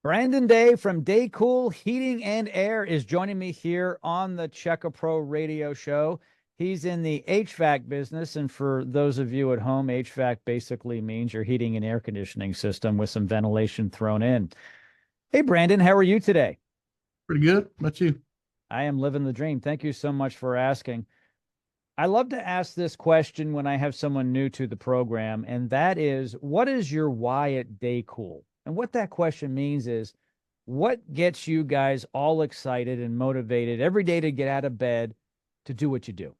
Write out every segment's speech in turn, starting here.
Brandon Day from Daycool Heating and Air is joining me here on the Checka Pro radio show. He's in the HVAC business. And for those of you at home, HVAC basically means your heating and air conditioning system with some ventilation thrown in. Hey, Brandon, how are you today? Pretty good. How about you? I am living the dream. Thank you so much for asking. I love to ask this question when I have someone new to the program, and that is, what is your why at Daycool? And what that question means is, what gets you guys all excited and motivated every day to get out of bed to do what you do?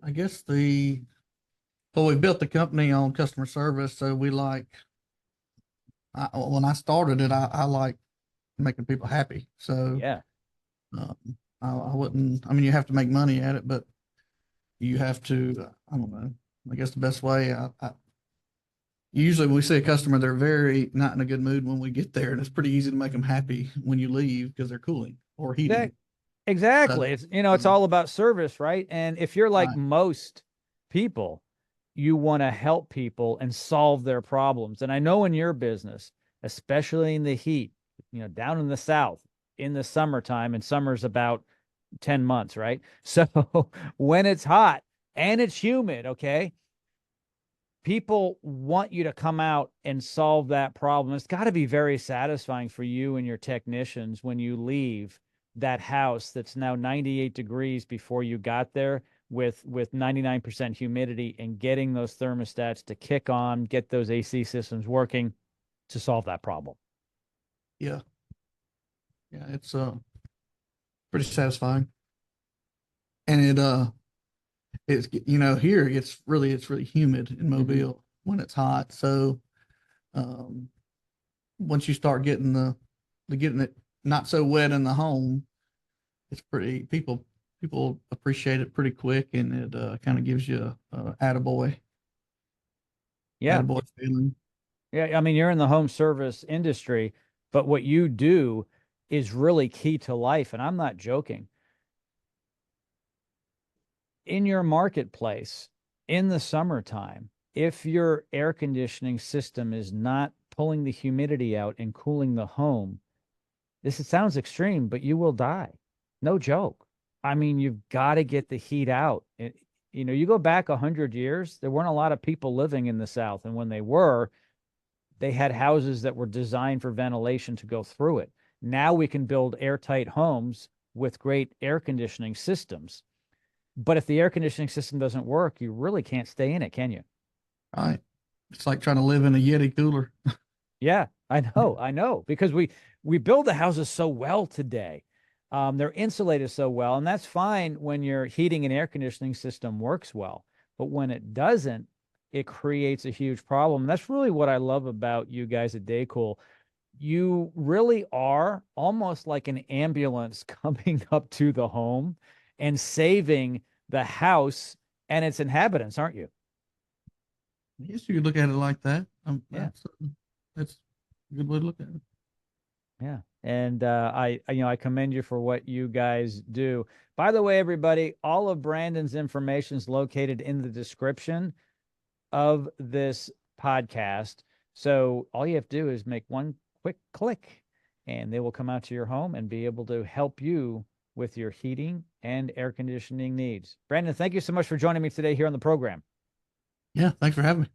I guess we built the company on customer service, so when I started it, I like making people happy. So Yeah. um, I wouldn't. I mean, you have to make money at it, but you have to. I don't know. I guess the best way. Usually when we see a customer, they're very not in a good mood when we get there, and it's pretty easy to make them happy when you leave because they're cooling or That heating. exactly. So, It's um, all about service, right? And if you're like right. most people, you want to help people and solve their problems. And I know in your business, especially in the heat, down in the South in the summertime, and summer's about 10 months, right? So when it's hot and it's humid, okay, people want you to come out and solve that problem. It's got to be very satisfying for you and your technicians when you leave that house that's now 98 degrees before you got there with 99% humidity, and getting those thermostats to kick on, get those AC systems working to solve that problem. Yeah. Yeah. It's pretty satisfying, and it's here it's really humid in Mhm. Mobile when it's hot. So um, once you start getting the getting it not so wet in the home, it's pretty people appreciate it pretty quick, and it kind of gives you a Yeah. attaboy feeling. Yeah. I mean, you're in the home service industry, but what you do is really key to life. And I'm not joking. In your marketplace in the summertime, if your air conditioning system is not pulling the humidity out and cooling the home, this it sounds extreme, but you will die. No joke. I mean, you've got to get the heat out. You go back 100 years, there weren't a lot of people living in the South, and when they were, they had houses that were designed for ventilation to go through it. Now we can build airtight homes with great air conditioning systems, but if the air conditioning system doesn't work, you really can't stay in it, can you? Right? It's like trying to live in a Yeti cooler. Yeah, I know, because we build the houses so well today. They're insulated so well, and that's fine when your heating and air conditioning system works well. But when it doesn't, it creates a huge problem. And that's really what I love about you guys at Daycool. You really are almost like an ambulance coming up to the home and saving the house and its inhabitants, aren't you? I guess you could look at it like that. Yeah. That's a good way to look at it. Yeah. And I commend you for what you guys do. By the way, everybody, all of Brandon's information is located in the description of this podcast. So all you have to do is make one quick click, and they will come out to your home and be able to help you with your heating and air conditioning needs. Brandon, thank you so much for joining me today here on the program. Yeah, thanks for having me.